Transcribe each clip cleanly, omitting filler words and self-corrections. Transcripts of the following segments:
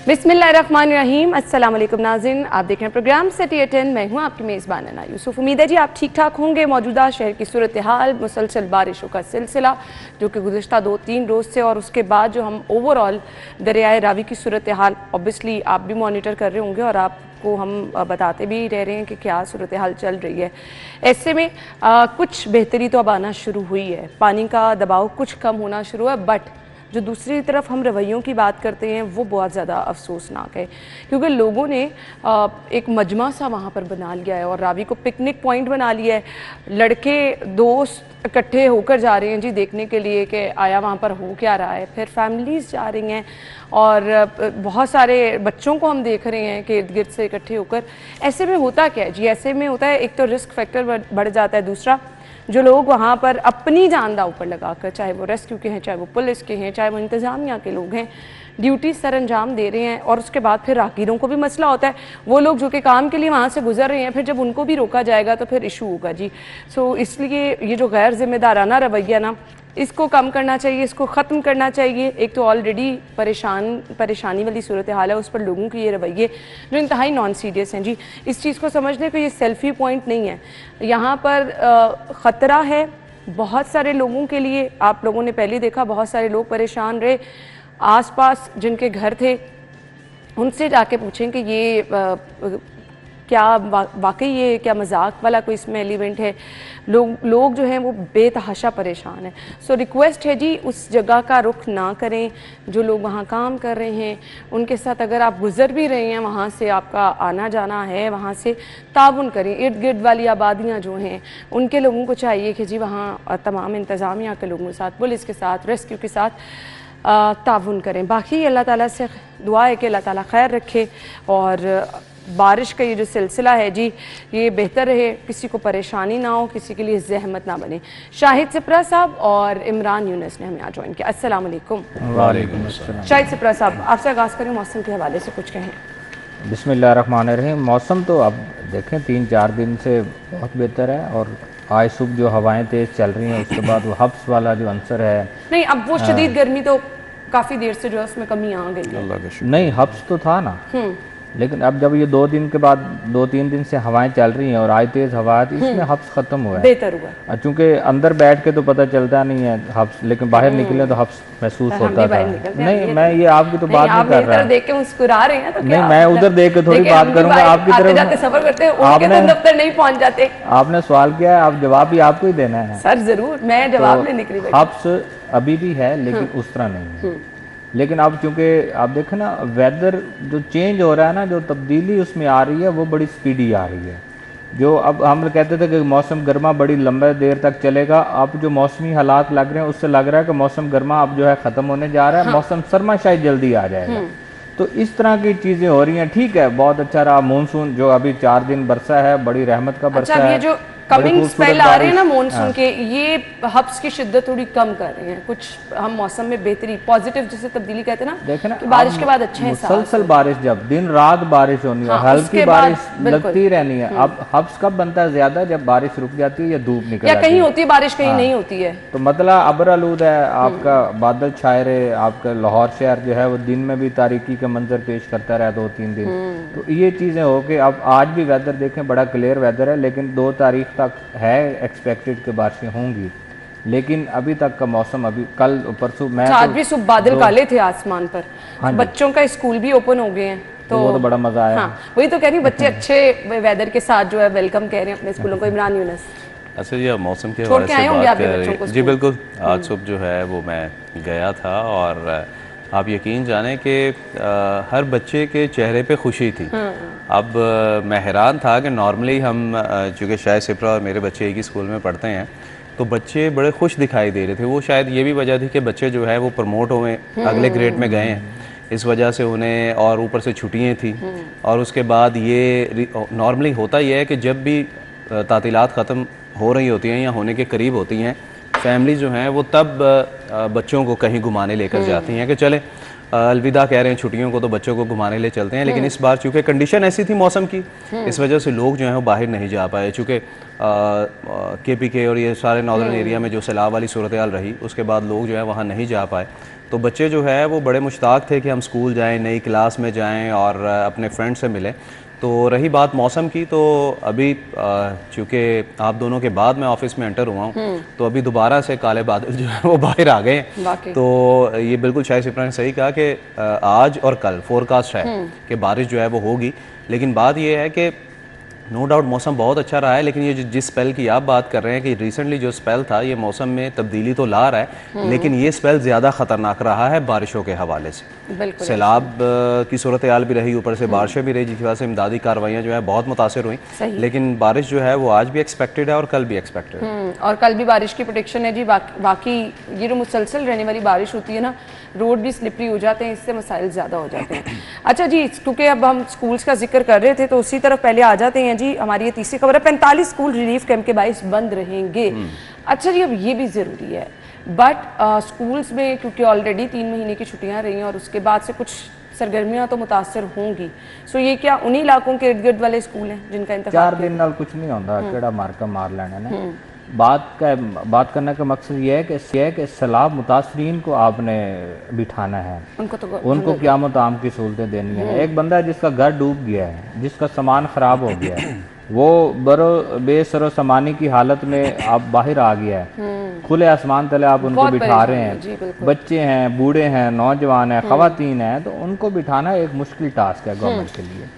बिस्मिल्लाहिर्रहमानिर्रहीम। अस्सलाम वालेकुम नाज़रीन, आप देख रहे हैं प्रोग्राम सिटी एट 10। मैं हूँ आपकी मेज़बान अना यूसुफ। उम्मीद है जी आप ठीक ठाक होंगे। मौजूदा शहर की सूरत हाल, मुसलसल बारिशों का सिलसिला जो कि गुज़िश्ता 2-3 रोज़ से, और उसके बाद जो हम ओवरऑल दरियाए रावी की सूरत हाल ऑब्वियसली आप भी मॉनिटर कर रहे होंगे और आपको हम बताते भी रह रहे हैं कि क्या सूरत हाल चल रही है। ऐसे में कुछ बेहतरी तो अब आना शुरू हुई है, पानी का दबाव कुछ कम होना शुरू है, बट जो दूसरी तरफ हम रवैयों की बात करते हैं वो बहुत ज़्यादा अफसोसनाक है, क्योंकि लोगों ने एक मजमा सा वहाँ पर बना लिया है और रावी को पिकनिक पॉइंट बना लिया है। लड़के दोस्त इकट्ठे होकर जा रहे हैं जी देखने के लिए कि आया वहाँ पर हो क्या रहा है, फिर फैमिलीज़ जा रही हैं और बहुत सारे बच्चों को हम देख रहे हैं कि इर्द गिर्द से इकट्ठे होकर। ऐसे में होता क्या है जी, ऐसे में होता है एक तो रिस्क फैक्टर बढ़ जाता है, दूसरा जो लोग वहाँ पर अपनी जान दांव पर लगाकर, चाहे वो रेस्क्यू के हैं, चाहे वो पुलिस के हैं, चाहे वो इंतज़ामिया के लोग हैं, ड्यूटी सर अंजाम दे रहे हैं, और उसके बाद फिर राहगीरों को भी मसला होता है। वो लोग जो कि काम के लिए वहाँ से गुजर रहे हैं, फिर जब उनको भी रोका जाएगा तो फिर इशू होगा जी। सो इसलिए ये जो गैर जिम्मेदाराना रवैया ना, इसको कम करना चाहिए, इसको ख़त्म करना चाहिए। एक तो ऑलरेडी परेशानी वाली सूरत हाल है, उस पर लोगों के ये रवैये जो इंतहाई नॉन सीरियस हैं जी। इस चीज़ को समझने को ये सेल्फी पॉइंट नहीं है, यहाँ पर ख़तरा है बहुत सारे लोगों के लिए। आप लोगों ने पहले देखा बहुत सारे लोग परेशान रहे, आसपास जिनके घर थे उनसे जाके पूछें कि ये क्या वाकई ये क्या मजाक वाला कोई इसमें एलिमेंट है। लोग जो हैं वो बेतहाशा परेशान हैं। सो रिक्वेस्ट है जी, उस जगह का रुख ना करें। जो लोग वहाँ काम कर रहे हैं उनके साथ अगर आप गुज़र भी रहे हैं, वहाँ से आपका आना जाना है, वहाँ से ताउन करें। इर्द गिर्द वाली आबादियाँ जो हैं उनके लोगों को चाहिए कि जी वहाँ तमाम इंतज़ामिया के लोगों के साथ, पुलिस के साथ, रेस्क्यू के साथ ताउन करें। बाकी अल्लाह ताला से दुआ है कि अल्लाह ताला खैर रखे और बारिश का ये जो सिलसिला है जी ये बेहतर रहे, किसी को परेशानी ना हो, किसी के लिए जहमत ना बने। शाहिद सिप्रा साहब और इमरान यूनुस ने हमें आज ज्वाइन किया। अस्सलाम वालेकुम। वालेकुम अस्सलाम। शाहिद सिप्रा साहब, आपसे आगाज़ करें, मौसम के हवाले से कुछ कहें। बिस्मिल्लाहिर्रहमानिर्रहीम। मौसम तो अब देखें 3-4 दिन से बहुत बेहतर है, और आज सुबह जो हवाएं तेज़ चल रही हैं उसके बाद वो हब्स वाला जो अंसर है, नहीं अब वो शदीद गर्मी तो काफ़ी देर से जो है उसमें कमी आ गई है। नहीं, हब्स तो था ना, लेकिन अब जब ये 2 दिन के बाद 2-3 दिन से हवाएं चल रही हैं और आज तेज़ हवा थी, इसमें हब्स ख़त्म हुआ है, बेहतर हुआ। चूँकि अंदर बैठ के तो पता चलता नहीं है हब्स, लेकिन बाहर निकले तो हब्स महसूस होता था। नहीं, मैं ये आपकी तो बात नहीं कर रहा, देख के मुस्कुरा रहे हैं तो नहीं, मैं उधर देख के थोड़ी बात करूँगा। आपकी तरफ सफर करते हैं, आपने दफ्तर नहीं पहुँच जाते। आपने सवाल किया है, आप जवाब भी आपको ही देना है। सर जरूर, मैं जवाब लेने के लिए। हब्स अभी भी है लेकिन उस तरह नहीं है। लेकिन अब चूंकि आप देखें ना, वेदर जो चेंज हो रहा है ना, जो तब्दीली उसमें आ रही है वो बड़ी स्पीडी आ रही है। जो अब हम कहते थे कि मौसम गर्मा बड़ी लंबे देर तक चलेगा, अब जो मौसमी हालात लग रहे हैं उससे लग रहा है कि मौसम गर्मा अब जो है ख़त्म होने जा रहा है। मौसम सरमा शायद जल्दी आ जाएगा। तो इस तरह की चीज़ें हो रही हैं। ठीक है, बहुत अच्छा रहा मानसून जो अभी 4 दिन बरसा है, बड़ी रहमत का बरसा है। जो कमिंग स्पेल आ रहे हैं ना मॉनसून के, ये हब्स की शिद्दत थोड़ी कम कर रहे हैं। कुछ हम मौसम में बेहतरी, पॉजिटिव जिसे तब्दीली कहते हैं ना, देखें ना कि बारिश के बाद अच्छा है, मुसलसल बारिश, जब दिन रात बारिश होनी है, हल्की बारिश लगती रहनी है। अब हब्स कब बनता है ज्यादा, जब बारिश रुक जाती है या धूप निकल या कहीं होती है बारिश, कहीं नहीं होती है। तो मतलब अबर आलूद है आपका, बादल छाए रहे, आपका लाहौर शहर जो है वो दिन में भी तारीकी का मंजर पेश करता रहा 2-3 दिन। तो ये चीजें हो के अब आज भी वेदर देखें बड़ा क्लियर वेदर है, लेकिन 2 तारीख तक है एक्सपेक्टेड के बारिशें होंगी। लेकिन अभी तक का मौसम, अभी कल परसों मैं आज भी सुबह बादल काले थे आसमान पर। बच्चों का स्कूल भी ओपन हो गए हैं, तो वो तो बड़ा मजा आया। वही तो कह रही, बच्चे अच्छे वेदर के साथ जो है वेलकम कह रहे हैं अपने स्कूलों को। इमरान यूनुस, अच्छा जी, मौसम के हवाले से बात कर रहे हैं जी। बिल्कुल, आज सुबह जो है वो मैं गया था और आप यकीन जाने कि हर बच्चे के चेहरे पे खुशी थी। अब मैं हैरान था कि नॉर्मली हम चूँकि शायद सिप्रा और मेरे बच्चे एक ही स्कूल में पढ़ते हैं, तो बच्चे बड़े खुश दिखाई दे रहे थे। वो शायद ये भी वजह थी कि बच्चे जो है वो प्रमोट हुए, अगले ग्रेड में गए हैं, इस वजह से उन्हें, और ऊपर से छुट्टियाँ थी। और उसके बाद ये नॉर्मली होता ही है कि जब भी तातीलात ख़त्म हो रही होती हैं या होने के करीब होती हैं, फैमिली जो हैं वो तब बच्चों को कहीं घुमाने लेकर जाती हैं कि चले अलविदा कह रहे हैं छुट्टियों को, तो बच्चों को घुमाने ले चलते हैं। लेकिन इस बार चूँकि कंडीशन ऐसी थी मौसम की, इस वजह से लोग जो हैं वो बाहर नहीं जा पाए। चूँकि KPK और ये सारे नॉर्दर्न एरिया में जो सैलाब वाली सूरत हाल रही, उसके बाद लोग जो है वहाँ नहीं जा पाए। तो बच्चे जो है वो बड़े मुश्ताक थे कि हम स्कूल जाएं, नई क्लास में जाएं और अपने फ्रेंड से मिलें। तो रही बात मौसम की, तो अभी चूँकि आप दोनों के बाद मैं ऑफिस में एंटर हुआ हूँ, तो अभी दोबारा से काले बादल जो है वो बाहर आ गए हैं। तो ये बिल्कुल शायद सिप्रा ने सही कहा कि आज और कल फोरकास्ट है कि बारिश जो है वो होगी। लेकिन बात ये है कि नो डाउट मौसम बहुत अच्छा रहा है, लेकिन ये जिस स्पेल की आप बात कर रहे हैं कि रिसेंटली जो स्पेल था, ये मौसम में तब्दीली तो ला रहा है, लेकिन ये स्पेल ज़्यादा ख़तरनाक रहा है बारिशों के हवाले से। सैलाब की सूरत हाल भी रही, ऊपर से बारिशें भी रही, जिसकी वजह से इमदादी कार्रवाइयाँ जो है बहुत मुतासर हुई। लेकिन बारिश जो है वो आज भी एक्सपेक्टेड है और कल भी एक्सपेक्टेड है। और कल भी बारिश की प्रोटेक्शन है जी। बाकी ये जो मुसलसल रहने वाली बारिश होती है ना, रोड भी स्लिपरी हो जाते हैं, इससे मसाइल ज़्यादा हो जाते हैं। अच्छा जी, क्योंकि अब हम स्कूल्स का जिक्र कर रहे थे तो उसी तरफ पहले आ जाते हैं जी। हमारी ये तीसरी खबर है, 45 स्कूल रिलीफ कैंप के बायस बंद रहेंगे। अच्छा जी, अब ये भी ज़रूरी है, बट स्कूल्स में क्योंकि ऑलरेडी 3 महीने की छुट्टियां रही हैं और उसके बाद से कुछ सरगर्मियां तो मुतासर होंगी। सो ये क्या उन्हीं इलाकों के इर्द गिर्द वाले स्कूल हैं जिनका इंतजार 4 दिन नाल कुछ नहीं होता, केड़ा मार्का मार लेना ना। बात करने का मकसद ये है कि सैलाब मुतासरीन को आपने बिठाना है, उनको क़यामत आम की सहूलतें देनी है। एक बंदा है जिसका घर डूब गया है, जिसका सामान ख़राब हो गया है, वो बेसरो सामानी की हालत में आप बाहर आ गया है, खुले आसमान तले आप उनको बिठा रहे हैं। बच्चे हैं, बूढ़े हैं, नौजवान हैं, ख़वातीन हैं, तो उनको बिठाना एक मुश्किल टास्क है गवर्नमेंट के लिए।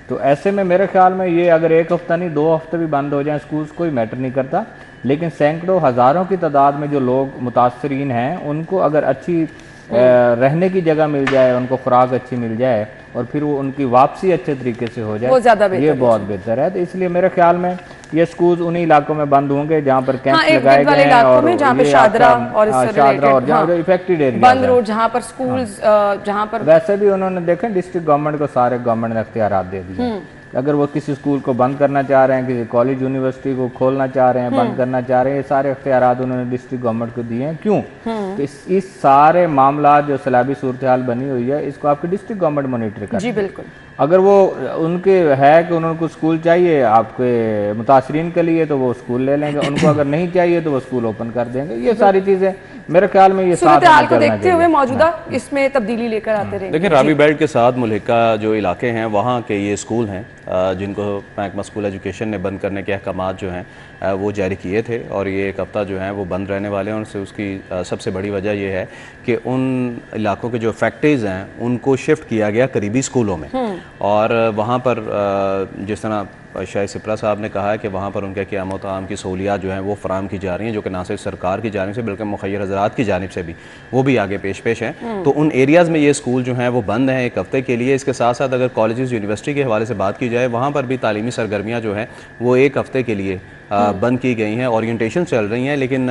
तो ऐसे में मेरे ख्याल में ये अगर 1 हफ्ता नहीं 2 हफ्ते भी बंद हो जाए स्कूल्स, कोई मैटर नहीं करता। लेकिन सैकड़ों हज़ारों की तादाद में जो लोग मुतासरीन हैं, उनको अगर अच्छी रहने की जगह मिल जाए, उनको खुराक अच्छी मिल जाए और फिर वो उनकी वापसी अच्छे तरीके से हो जाए, वो ज़्यादा बेहतर, ये बहुत बेहतर है। तो इसलिए मेरे ख्याल में ये स्कूल उन्हीं इलाकों में बंद होंगे जहाँ पर कैंप लगाए गए हैं, और जहाँ पे शादरा और जहाँ जो इफेक्टेड एरिया बंद रोड, जहाँ पर स्कूल्स, जहाँ पर वैसे भी उन्होंने देखें डिस्ट्रिक्ट गवर्नमेंट को सारे गवर्नमेंट ने इख्तियारात दे दिए। अगर वो किसी स्कूल को बंद करना चाह रहे हैं, किसी कॉलेज यूनिवर्सिटी को खोलना चाह रहे हैं, बंद करना चाह रहे हैं, ये सारे इख्तियारात उन्होंने डिस्ट्रिक्ट गवर्नमेंट को दिए हैं। क्यों? तो इस सारे मामला जो सैलाबी सूरत हाल बनी हुई है, इसको आपकी डिस्ट्रिक्ट गवर्नमेंट मॉनिटर करे। जी बिल्कुल। अगर वो उनके है कि उनको स्कूल चाहिए आपके मुतासरीन के लिए, तो वो स्कूल ले लेंगे, उनको अगर नहीं चाहिए तो वो स्कूल ओपन कर देंगे। ये सारी चीज़ें मेरे ख्याल में ये सूरत हाल को देखते हुए मौजूदा इसमें तब्दीली लेकर आते रहे। देखिए, रावी बेल्ट के साथ मुल्हिका जो इलाके हैं, वहाँ के ये स्कूल हैं जिनको महकमा स्कूल एजुकेशन ने बंद करने के अहकामात जो हैं वो जारी किए थे, और ये 1 हफ्ता जो है वो बंद रहने वाले हैं। और उसकी सबसे बड़ी वजह ये है कि उन इलाकों के जो फैक्ट्रीज़ हैं उनको शिफ्ट किया गया करीबी स्कूलों में, और वहाँ पर जिस तरह शायद सिप्रा साहब ने कहा है कि वहाँ पर उनके क़यामत आम की सहूलियात जो हैं वो फराम की जा रही हैं, जो कि ना सिर्फ सरकार की जानिब से बल्कि मुखय्यर हज़रात की जानिब से भी वो भी आगे पेश हैं। तो उन एरियाज़ में ये स्कूल जो हैं वो बंद हैं 1 हफ्ते के लिए। इसके साथ साथ अगर कॉलेजेस यूनिवर्सिटी के हवाले से बात की जाए, वहाँ पर भी तालीमी सरगर्मियाँ जो हैं वो 1 हफ्ते के लिए बंद की गई हैं, ओरिएंटेशन चल रही हैं। लेकिन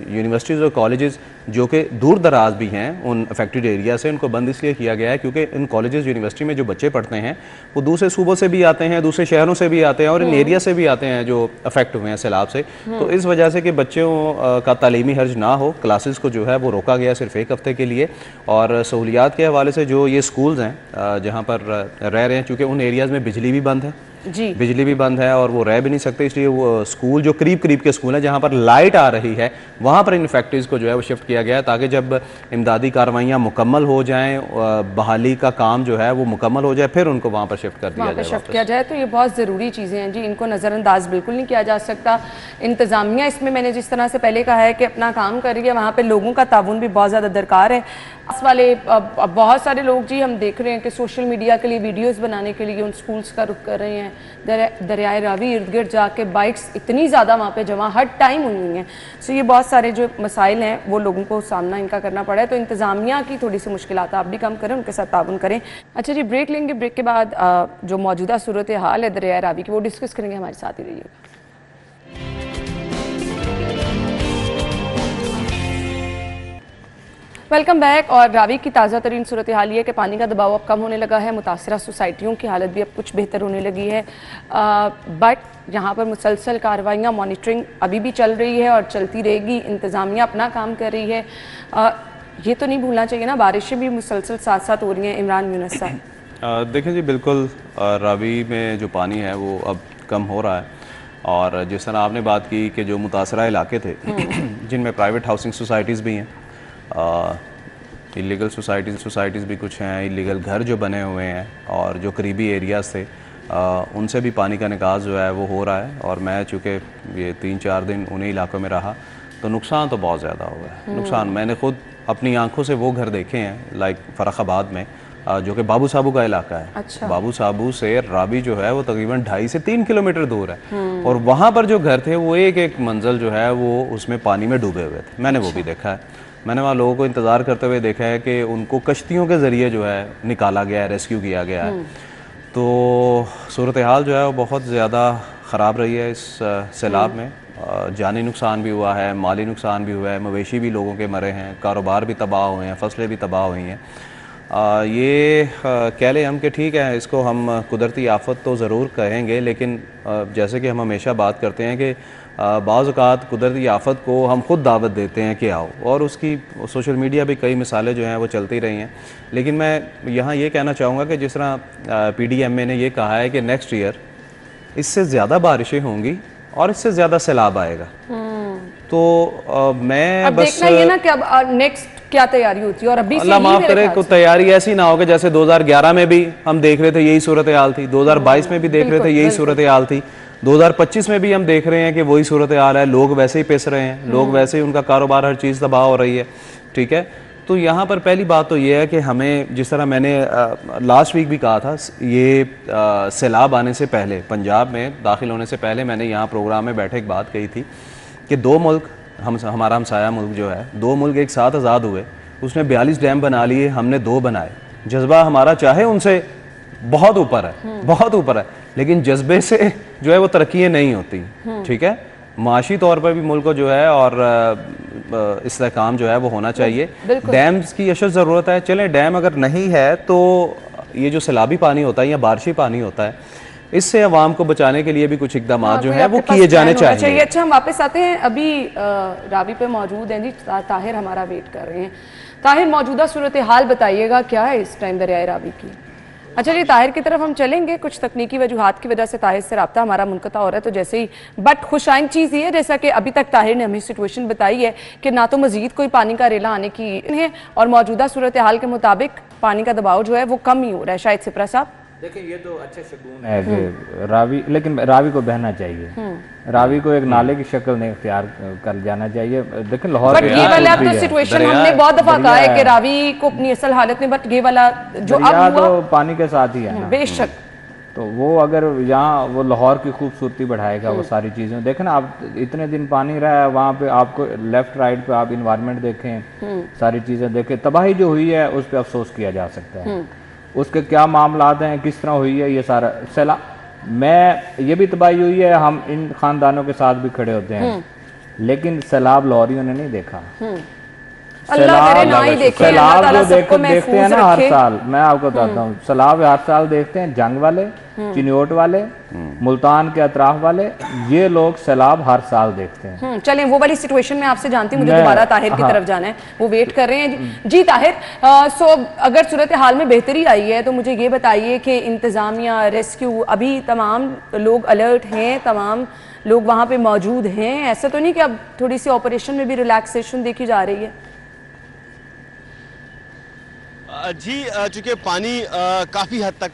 यूनिवर्सिटीज़ और कॉलेजेस जो कि दूर दराज भी हैं उन अफेक्टेड एरिया से, उनको बंद इसलिए किया गया है क्योंकि इन कॉलेजेस यूनिवर्सिटी में जो बच्चे पढ़ते हैं वो दूसरे सूबों से भी आते हैं, दूसरे शहरों से भी आते हैं, और इन एरिया से भी आते हैं जो अफेक्ट हुए हैं सैलाब से। तो इस वजह से कि बच्चों का तालीमी हर्ज ना हो, क्लासेस को जो है वो रोका गया सिर्फ 1 हफ्ते के लिए। और सहूलियात के हवाले से जो ये स्कूल्स हैं जहाँ पर रह रहे हैं, चूँकि उन एरियाज़ में बिजली भी बंद है, बिजली भी बंद है और वो रह भी नहीं सकते, इसलिए वो स्कूल जो करीब करीब के स्कूल हैं जहाँ पर लाइट आ रही है, वहाँ पर इन फैक्ट्रीज़ को जो है वो शिफ्ट किया गया है, ताकि जब इमदादी कार्रवाइयाँ मुकम्मल हो जाएँ, बहाली का काम जो है वो मुकम्मल हो जाए, फिर उनको वहाँ पर शिफ्ट कर दिया जाए। तो ये बहुत ज़रूरी चीज़ें हैं जी, इनको नज़रअंदाज बिल्कुल नहीं किया जा सकता। इंतज़ामिया इसमें मैंने जिस तरह से पहले कहा है कि अपना काम कर रही है, वहाँ पर लोगों का ताउन भी बहुत ज़्यादा दरकार है। इस वाले बहुत सारे लोग जी हम देख रहे हैं कि सोशल मीडिया के लिए वीडियोस बनाने के लिए उन स्कूल्स का रुख कर रहे हैं। दरियाए रावी इर्द गिर्द जाके बाइक्स इतनी ज़्यादा वहाँ पे जमा हर टाइम हुई हैं। सो ये बहुत सारे जो मसाइल हैं वो लोगों को सामना इनका करना पड़ा है। तो इंतज़ामिया की थोड़ी सी मुश्किलात आप भी कम करें, उनके साथ ताउन करें। अच्छा जी, ब्रेक लेंगे, ब्रेक के बाद जो मौजूदा सूरत हाल है दरियाए रावी की वो डिस्कस करेंगे, हमारे साथ ही रहिएगा। Welcome back. और रावी की ताज़ा तरीन सूरत हाल ये कि पानी का दबाव अब कम होने लगा है, मुतासरा सोसाइटियों की हालत भी अब कुछ बेहतर होने लगी है, बट यहाँ पर मुसलसल कार्रवाइयाँ, मॉनिटरिंग अभी भी चल रही है और चलती रहेगी। इंतज़ामिया अपना काम कर रही है। ये तो नहीं भूलना चाहिए ना, बारिशें भी मुसलसल साथ साथ हो रही हैं। इमरान यूनुस साहब देखें जी, बिल्कुल रावी में जो पानी है वो अब कम हो रहा है, और जिस तरह आपने बात की कि जो मुतासरा इलाके थे जिनमें प्राइवेट हाउसिंग सोसाइटीज़ भी हैं, इलीगल सोसाइटीज़ भी कुछ हैं, इलीगल घर जो बने हुए हैं, और जो करीबी एरियाज़ थे उनसे भी पानी का निकास जो है वो हो रहा है। और मैं चूँकि ये 3-4 दिन उन्हीं इलाकों में रहा तो नुकसान तो बहुत ज़्यादा हुआ है। नुकसान मैंने खुद अपनी आंखों से वो घर देखे हैं, लाइक फ़र्रुखाबाद में, जो कि बाबू साबू का इलाका है। अच्छा। बाबू साबू से रावी जो है वो तकरीबन 2.5 से 3 किलोमीटर दूर है, और वहाँ पर जो घर थे वो एक एक मंजिल जो है वो उसमें पानी में डूबे हुए थे। मैंने वो भी देखा है। मैंने वहाँ लोगों को इंतज़ार करते हुए देखा है कि उनको कश्तियों के ज़रिए जो है निकाला गया है, रेस्क्यू किया गया है। तो सूरत हाल जो है वो बहुत ज़्यादा ख़राब रही है इस सैलाब में। जानी नुकसान भी हुआ है, माली नुकसान भी हुआ है, मवेशी भी लोगों के मरे हैं, कारोबार भी तबाह हुए हैं, फसलें भी तबाह हुई हैं। ये कह लें हम कि ठीक है, इसको हम कुदरती आफत तो ज़रूर कहेंगे, लेकिन जैसे कि हम हमेशा बात करते हैं कि बाज़ औक़ात कुदरती आफत को हम खुद दावत देते हैं कि आओ, और उसकी सोशल मीडिया पे कई मिसालें जो हैं वो चलती रही हैं। लेकिन मैं यहाँ ये कहना चाहूँगा कि जिस तरह PDMA ने ये कहा है कि नेक्स्ट ईयर इससे ज़्यादा बारिशें होंगी और इससे ज़्यादा सैलाब आएगा। तो मैं अब बस देखना ये ना कि अब नेक्स्ट क्या तैयारी होती है, और अभी से अल्लाह माफ़ करे कोई तैयारी ऐसी ना हो कि जैसे 2011 में भी हम देख रहे थे यही सूरत हाल थी, 2022 में भी देख रहे थे यही सूरत हाल थी, 2025 में भी हम देख रहे हैं कि वही सूरत हाल है। लोग वैसे ही पिस रहे हैं, लोग वैसे ही, उनका कारोबार, हर चीज़ तबाह हो रही है। ठीक है, तो यहाँ पर पहली बात तो ये है कि हमें, जिस तरह मैंने लास्ट वीक भी कहा था, ये सैलाब आने से पहले, पंजाब में दाखिल होने से पहले, मैंने यहाँ प्रोग्राम में बैठे एक बात कही थी कि 2 मुल्क, हमारा हमसाया मुल्क जो है, 2 मुल्क एक साथ आज़ाद हुए, उसने 42 डैम बना लिए, हमने 2 बनाए। जज्बा हमारा चाहे उनसे बहुत ऊपर है, बहुत ऊपर है, लेकिन जज्बे से जो है वो तरक्कियाँ नहीं होती। ठीक है, माशी तौर पर भी मुल्क को जो है और इस्तेहकाम जो है वो होना चाहिए। डैम्स की अशद ज़रूरत है। चलें, डैम अगर नहीं है तो ये जो सैलाबी पानी होता है या बारिशी पानी होता है, इससे अवाम को बचाने के लिए भी कुछ इकदाम जो है वो किए जाने चाहिए। अच्छा, हम वापस आते हैं। अभी रावी पे मौजूद हैं जी ताहिर, हमारा वेट कर रहे हैं। ताहिर, मौजूदा सूरत हाल बताइएगा, क्या है इस टाइम दरियाए रावी की? अच्छा जी, ताहिर की तरफ हम चलेंगे। कुछ तकनीकी वजूहात की वजह से ताहिर से रब्ता हमारा मुनक़ता हो रहा है, तो जैसे ही, बट खुशाइन चीज़ ये है, जैसा कि अभी तक ताहिर ने हमें सिचुएशन बताई है कि ना तो मजीद कोई पानी का रेला आने की है, और मौजूदा सूरत हाल के मुताबिक पानी का दबाव जो है वो कम ही हो रहा है। शायद सिपरा साहब देखिए, ये तो अच्छे शगुन है कि रावी, लेकिन रावी को बहना चाहिए, रावी को एक नाले की शक्ल नहीं इख्तियार कर जाना चाहिए। देखिए लाहौर, बट ये वाला तो सिचुएशन हमने बहुत दफा कहा है कि रावी को अपनी असल हालत में, बट ये वाला जो अब हुआ तो पानी के साथ ही है ना, बेशक। तो वो अगर यहाँ वो लाहौर की खूबसूरती बढ़ाएगा, वो सारी चीज़ें देखें ना। आप इतने दिन पानी रहा है वहाँ पे, आपको लेफ्ट राइट पे आप इन्वायरमेंट देखें, सारी चीज़ें देखें, तबाही जो हुई है उस पर अफसोस किया जा सकता है। उसके क्या मामलात हैं, किस तरह हुई है, ये सारा सैलाब में ये भी तबाही हुई है। हम इन खानदानों के साथ भी खड़े होते हैं, लेकिन सैलाब लाहौरियों ने नहीं देखा। सैलाब जो देखते हैं ना हर साल, मैं आपको बताता हूँ, सैलाब हर साल देखते हैं जंग वाले, चिन्योट वाले, मुल्तान के अतराफ वाले, ये लोग सैलाब हर साल देखते हैं। चलें, वो वाली सिचुएशन में आपसे जानती हूँ, मुझे दोबारा ताहिर की तरफ जाना है, वो वेट कर रहे हैं जी। ताहिर, सो अगर सूरत हाल में बेहतरी आई है तो मुझे ये बताइए कि इंतज़ामिया, रेस्क्यू, अभी तमाम लोग अलर्ट हैं, तमाम लोग वहाँ पे मौजूद हैं? ऐसा तो नहीं कि अब थोड़ी सी ऑपरेशन में भी रिलैक्सेशन देखी जा रही है? जी, चूंकि पानी काफ़ी हद तक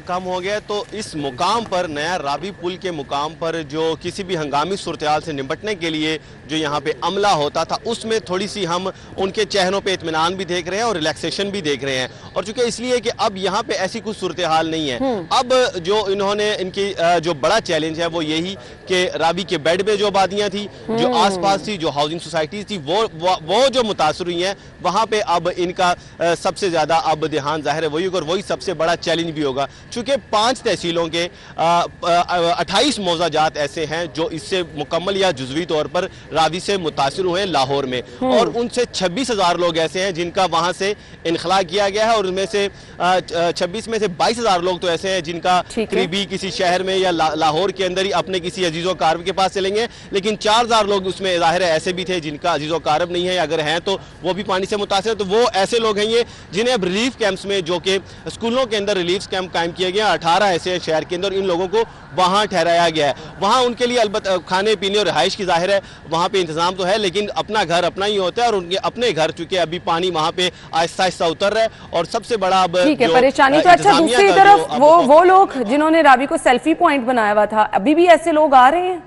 कम हो गया है, तो इस मुकाम पर, नया रावी पुल के मुकाम पर, जो किसी भी हंगामी सूरत हाल से निपटने के लिए जो यहाँ पे अमला होता था, उसमें थोड़ी सी हम उनके चेहरों पे इत्मीनान भी देख रहे हैं और रिलैक्सेशन भी देख रहे हैं। और चूंकि इसलिए कि अब यहाँ पे ऐसी कुछ सूरत हाल नहीं है। अब जो इन्होंने, इनकी जो बड़ा चैलेंज है वो यही कि रावी के बेड में जो आबादियाँ थी, जो आस पास थी, जो हाउसिंग सोसाइटीज थी, वो जो मुतासर हुई हैं, वहाँ पे अब इनका सबसे ज़्यादा ज़्यादा अब ध्यान जाहिर है वही होगा और वही सबसे बड़ा चैलेंज भी होगा, चूँकि 5 तहसीलों के 28 मौज़ाजात ऐसे हैं जो इससे मुकम्मल या जुज़वी तौर पर रावी से मुतासिर हुए लाहौर में, और उनसे 26,000 लोग ऐसे हैं जिनका वहाँ से इनखला किया गया है, और उनमें से 26 में से 22,000 लोग तो ऐसे हैं जिनका करीबी किसी शहर में या लाहौर के अंदर ही अपने किसी अजीज़ो कारब के पास चलेंगे, लेकिन 4,000 लोग उसमें ज़ाहिर है ऐसे भी थे जिनका अजीज़ो कारब नहीं है, अगर हैं तो वो भी पानी से मुतासिर। तो वो ऐसे लोग हैं ये जिन्हें अब रिलीफ कैंप्स में, जो कि स्कूलों के अंदर रिलीफ कैंप कायम किए गए, 18 ऐसे शहर के अंदर इन लोगों को वहाँ ठहराया गया है। वहाँ उनके लिए अलबत्ता खाने पीने और रिहाइश की ज़ाहिर है वहाँ पे इंतजाम तो है, लेकिन अपना घर अपना ही होता है, और उनके अपने घर चूंकि अभी पानी वहाँ पे आहिस्ता आहिस्ता उतर रहा है, और सबसे बड़ा अब ठीक है परेशानी तो। अच्छा, दूसरी तरफ वो लोग जिन्होंने रावी को सेल्फी पॉइंट बनाया हुआ था, अभी भी ऐसे लोग आ रहे हैं?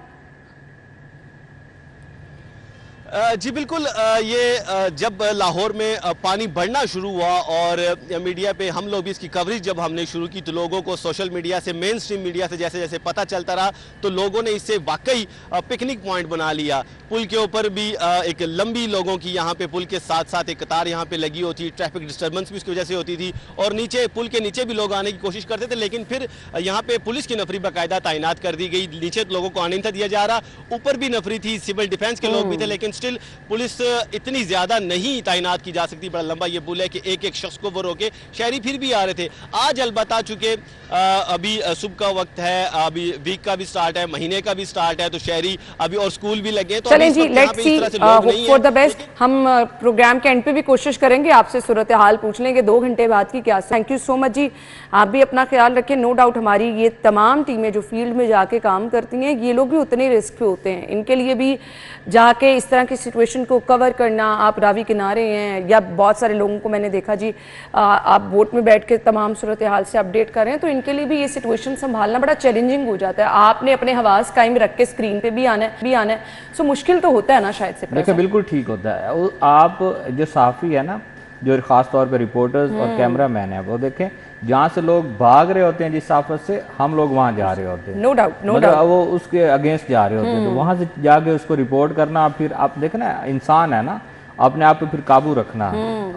जी बिल्कुल, ये जब लाहौर में पानी बढ़ना शुरू हुआ और मीडिया पे हम लोग भी इसकी कवरेज जब हमने शुरू की, तो लोगों को सोशल मीडिया से, मेन स्ट्रीम मीडिया से जैसे जैसे पता चलता रहा, तो लोगों ने इससे वाकई पिकनिक पॉइंट बना लिया। पुल के ऊपर भी एक लंबी लोगों की यहाँ पे पुल के साथ साथ एक कतार यहाँ पे लगी होती, ट्रैफिक डिस्टर्बेंस भी उसकी वजह से होती थी, और नीचे पुल के नीचे भी लोग आने की कोशिश करते थे, लेकिन फिर यहाँ पे पुलिस की नफरी बाकायदा तैनात कर दी गई। नीचे लोगों को आने नहीं था दिया जा रहा, ऊपर भी नफरी थी, सिविल डिफेंस के लोग भी थे, लेकिन स्टिल पुलिस इतनी ज्यादा नहीं तैनात की जा सकती। बड़ा लंबा ये पुल है कि एक एक शख्स को वो रोके, शहरी फिर भी आ रहे थे। आज अलबत्ता चूंकि अभी सुबह का वक्त है, अभी वीक का भी स्टार्ट है, महीने का भी स्टार्ट है, तो शहरी अभी और स्कूल भी लगे, तो चलें जी, let's see, hope for the best. हम प्रोग्राम के एंड पे भी कोशिश करेंगे आपसे सूरत हाल पूछ लेंगे 2 घंटे बाद की क्या। थैंक यू सो मच जी, आप भी अपना ख्याल रखें। नो डाउट हमारी ये तमाम टीमें जो फील्ड में जाके काम करती हैं, ये लोग भी उतने रिस्क पे होते हैं, इनके लिए भी जाके इस तरह की सिचुएशन को कवर करना। आप रावी किनारे हैं या बहुत सारे लोगों को मैंने देखा जी, आप बोट में बैठ के तमाम सूरत हाल से अपडेट कर रहे हैं, तो इनके लिए भी ये सिचुएशन संभालना बड़ा चैलेंजिंग हो जाता है। आपने अपने हवास कायम रख के स्क्रीन पे भी आना है, सो मुश्किल तो होता है ना शायद से। देखिए बिल्कुल ठीक होता है। आप जो साफ़ी है ना, जो खास तौर पे रिपोर्टर्स और कैमरा मैन है, वो देखें जहाँ से लोग भाग रहे होते हैं जिस आफत से, हम लोग वहाँ जा रहे होते हैं, नो डाउट, नो मतलब डाउट, वो उसके अगेंस्ट जा रहे होते हैं, तो वहाँ से जाके उसको रिपोर्ट करना, फिर आप देखें ना, इंसान है ना, अपने आप पे फिर काबू रखना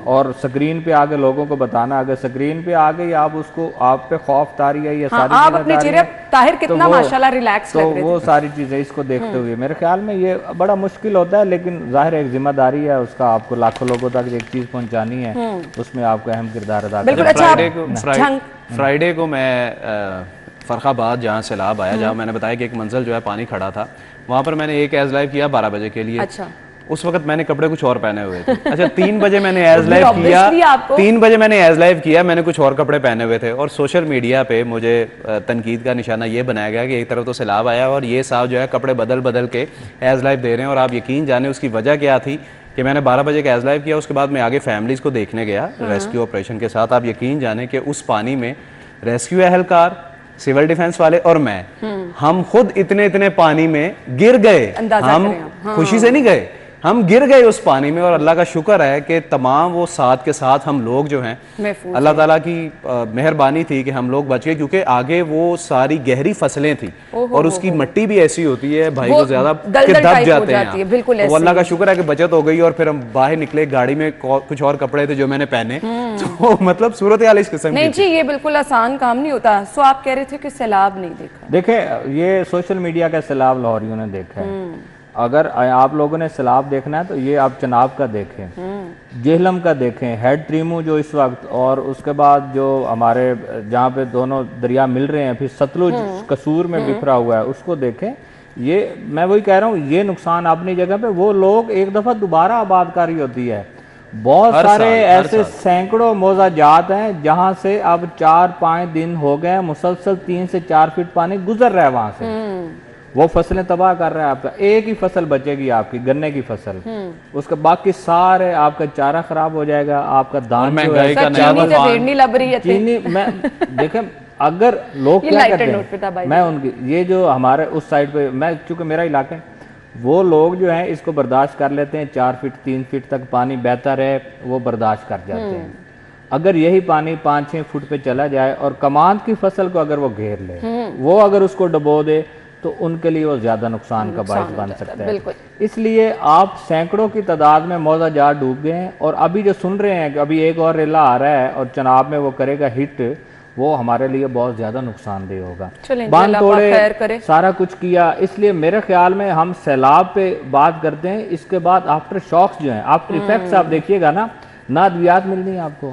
और स्क्रीन पे आगे लोगों को बताना। अगर स्क्रीन पे आ गई आप उसको, आप पे खौफ तारी है, ये सारी आप अपने चेहरे ताहिर कितना माशाल्लाह रिलैक्स लग रहे थे, तो वो सारी चीजें इसको देखते हुए मेरे ख्याल में ये बड़ा मुश्किल होता है, लेकिन जाहिर है एक जिम्मेदारी है उसका, आपको लाखों लोगों तक एक चीज पहुंचानी है, उसमें आपको अहम किरदार अदा करना है। फ्राइडे को मैं फरखाबाद जहाँ सैलाब आया, जहाँ मैंने बताया कि एक मंजिल जो है पानी खड़ा था, वहाँ पर मैंने एक एज लाइव किया 12 बजे के लिए। अच्छा, उस वक्त मैंने कपड़े कुछ और पहने हुए थे। अच्छा, 3 बजे मैंने एज लाइव किया, 3 बजे मैंने एज लाइव किया, मैंने कुछ और कपड़े पहने हुए थे, और सोशल मीडिया पे मुझे तनकीद का निशाना ये बनाया गया कि एक तरफ तो सैलाब आया और ये साहब जो है कपड़े बदल बदल के एज लाइव दे रहे हैं। और आप यकीन जाने उसकी वजह क्या थी कि मैंने 12 बजे का एज लाइव किया, उसके बाद मैं आगे फैमिलीज को देखने गया रेस्क्यू ऑपरेशन के साथ। आप यकीन जाने कि उस पानी में रेस्क्यू एहलकार, सिविल डिफेंस वाले और मैं, हम खुद इतने पानी में गिर गए। हम खुशी से नहीं गए, हम गिर गए उस पानी में, और अल्लाह का शुक्र है कि तमाम वो साथ के साथ हम लोग जो हैं, अल्लाह ताला की मेहरबानी थी कि हम लोग बच गए, क्योंकि आगे वो सारी गहरी फसलें थी और उसकी मिट्टी भी ऐसी होती है भाई को ज्यादा कि दब जाते हैं, तो अल्लाह का शुक्र है कि बचत हो गई। और फिर हम बाहर निकले, गाड़ी में कुछ और कपड़े थे जो मैंने पहने, तो मतलब सूरत हाल इस किस्म नहीं जी, ये बिल्कुल आसान काम नहीं होता। सो आप कह रहे थे कि सैलाब नहीं देखा। देखे ये सोशल मीडिया का सैलाब लाहौरियों ने देखा है, अगर आप लोगों ने सैलाब देखना है तो ये आप चनाब का देखें, जेहलम का देखें, हेड त्रीमू जो इस वक्त, और उसके बाद जो हमारे जहाँ पे दोनों दरिया मिल रहे हैं, फिर सतलुज कसूर में बिखरा हुआ है, उसको देखें। ये मैं वही कह रहा हूँ, ये नुकसान अपनी जगह पे, वो लोग एक दफ़ा दोबारा आबादकारी होती है। बहुत सारे ऐसे सैकड़ों मौजाजात हैं जहाँ से अब 4-5 दिन हो गए मुसलसल 3 से 4 फीट पानी गुजर रहा है वहां से, वो फसलें तबाह कर रहा है। आपका एक ही फसल बचेगी, आपकी गन्ने की फसल, उसके बाकी सारे आपका चारा खराब हो जाएगा, आपका दान जो है चीनी। मैं देखें, अगर लोग क्या करते हैं, मैं उनकी ये जो हमारे उस साइड पे, मैं चूंकि मेरा इलाका है, वो लोग जो हैं इसको बर्दाश्त कर लेते हैं, 4 फीट 3 फीट तक पानी बहता रहे वो बर्दाश्त कर जाते हैं। अगर यही पानी 5-6 फुट पे चला जाए और कमांद की फसल को अगर वो घेर ले, वो अगर उसको डबो दे, तो उनके लिए वो ज़्यादा नुकसान का बायस बन सकता है। इसलिए आप सैकड़ों की तादाद में मौजा जार डूब गए हैं, और अभी जो सुन रहे हैं कि अभी एक और रेला आ रहा है और चनाब में वो करेगा हिट, वो हमारे लिए बहुत ज़्यादा नुकसानदेह होगा। बांध तोड़े, सारा कुछ किया। इसलिए मेरे ख्याल में हम सैलाब पे बात करते हैं, इसके बाद आफ्टर शॉक्स जो हैं, आफ्टर इफेक्ट्स आप देखिएगा ना अद्वियात मिलनी है आपको,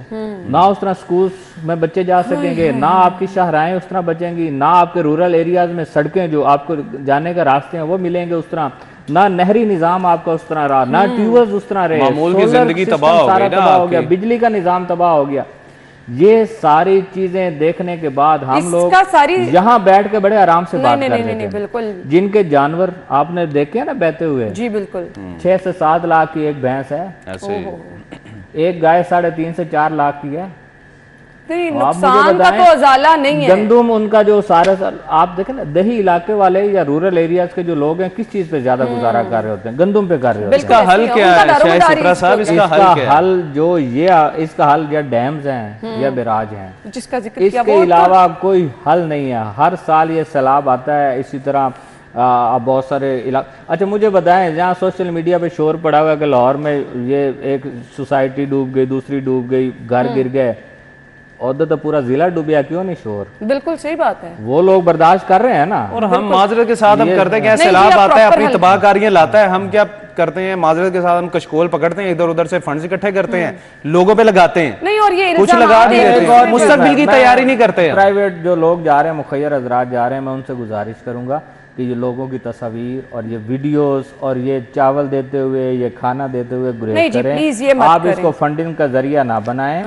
ना उस तरह स्कूल में बच्चे जा सकेंगे, ना आपकी शाहराएं उस तरह बचेंगी, ना आपके रूरल एरियाज में सड़कें जो आपको जाने का रास्ते हैं वो मिलेंगे उस तरह, ना नहरी निजाम आपका उस तरह रहा, ना ट्यूबवेल्स उस तरह रहे, मामूल की जिंदगी तबाह हो गया, बिजली का निजाम तबाह हो गया। ये सारी चीजें देखने के बाद हम लोग यहाँ बैठ के बड़े आराम से बात कर रहे थे। बिल्कुल। जिनके जानवर आपने देखे ना बहते हुए, जी बिल्कुल, 6 से 7 लाख की एक भैंस है, एक गाय 3.5 से 4 लाख की है। नुकसान का तो अजाला नहीं है। गंदुम उनका जो सारे आप देखें ना, दही इलाके वाले या रूरल एरियाज के जो लोग हैं किस चीज पे ज्यादा गुजारा कर रहे होते हैं? गंदुम पे कर रहे होते हैं। इसका हल क्या है साहब? इसका हल जो इसका हल या डैम्स हैं या बैराज हैं, जिसका जिक्र किया, इसके अलावा कोई हल नहीं है। हर साल ये सैलाब आता है, इसी तरह बहुत सारे इलाके। अच्छा मुझे बताएं, जहाँ सोशल मीडिया पे शोर पड़ा हुआ है कि लाहौर में ये एक सोसाइटी डूब गई, दूसरी डूब गई, घर गिर गए, और तो पूरा जिला डूबिया, क्यों नहीं शोर? बिल्कुल सही बात है, वो लोग बर्दाश्त कर रहे हैं ना। और हम माजरत के साथ हम करते हैं, सैलाब आता है अपनी तबाहकारियां लाता है, हम क्या करते हैं माजरत के साथ हम कशकोल पकड़ते हैं, इधर उधर से फंड्स इकट्ठे करते हैं, लोगों पे लगाते हैं, नहीं और ये कुछ लगा नहीं देते, मुस्तकबिल की तैयारी नहीं करते। प्राइवेट जो लोग जा रहे हैं, मुखैर हजरात जा रहे हैं, मैं उनसे गुजारिश करूंगा कि ये लोगों की तस्वीर और ये वीडियोस और ये चावल देते हुए, ये खाना देते हुए गुरेज करें, आप इसको फंडिंग का जरिया ना बनाएं।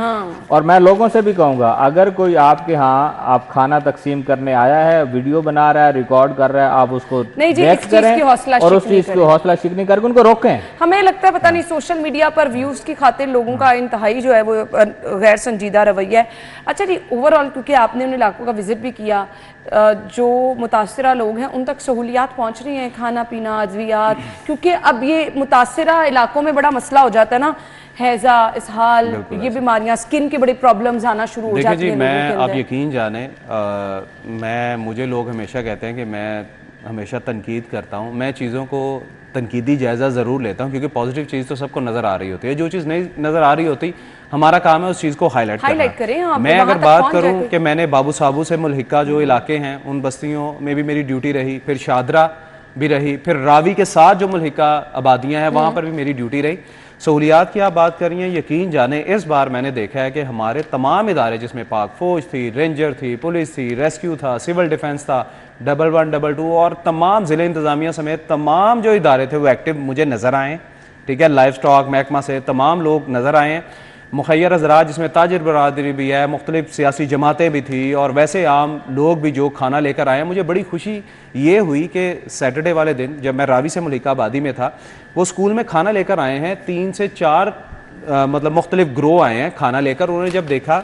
और मैं लोगों से भी कहूंगा, अगर कोई आपके यहाँ आप खाना तकसीम करने आया है, वीडियो बना रहा है, रिकॉर्ड कर रहा है, आप उसको रिएक्ट करें और उस चीज की हौसला शिकनी करके उनको रोकें। हमें लगता है पता नहीं सोशल मीडिया पर व्यूज की खातिर लोगों का इंतहाई जो है वो गैर संजीदा रवैया है। अच्छा जी, ओवरऑल क्योंकि आपने उन इलाकों का विजिट भी किया, जो मुतासरा लोग हैं उन तक सहूलियात पहुंच रही हैं, खाना पीना, अद्वियात, क्योंकि अब ये मुतासरा इलाकों में बड़ा मसला हो जाता है ना, हैजा, इसहाल, ये बीमारियां, स्किन की बड़ी प्रॉब्लम्स आना शुरू हो जाती हैं। मैं आप यकीन जाने, मुझे लोग हमेशा कहते हैं कि मैं हमेशा तनकीद करता हूँ, मैं चीज़ों को तनकीदी जायज़ा ज़रूर लेता हूँ, क्योंकि पॉजिटिव चीज़ तो सबको नज़र आ रही होती है, जो चीज़ नहीं नज़र आ रही होती हमारा काम है उस चीज़ को हाईलाइट करें। मैं अगर बात करूं कि मैंने बाबू साबू से मुल्हिका जो इलाके हैं उन बस्तियों में भी मेरी ड्यूटी रही, फिर शादरा भी रही, फिर रावी के साथ जो मुल्हिका आबादियां हैं वहाँ पर भी मेरी ड्यूटी रही। सहूलियात की आप बात कर रही हैं, यकीन जाने इस बार मैंने देखा है कि हमारे तमाम इदारे, जिसमें पाक फौज थी, रेंजर थी, पुलिस थी, रेस्क्यू था, सिविल डिफेंस था, 111, 122 और तमाम ज़िले इंतज़ामिया समेत तमाम जो इदारे थे वो एक्टिव मुझे नज़र आए। ठीक है, लाइफ स्टॉक महकमा से तमाम लोग नज़र आए हैं, मुखैर हज़रात जिसमें ताजिर बरादरी भी है, मुख्तलिफ सियासी जमातें भी थी और वैसे आम लोग भी जो खाना लेकर आए। मुझे बड़ी खुशी ये हुई कि सैटरडे वाले दिन जब मैं रावी से मुल्हिका आबादी में था, वो स्कूल में खाना लेकर आए हैं, 3 से 4 मतलब मुख्तलिफ ग्रो आए हैं खाना लेकर। उन्होंने जब देखा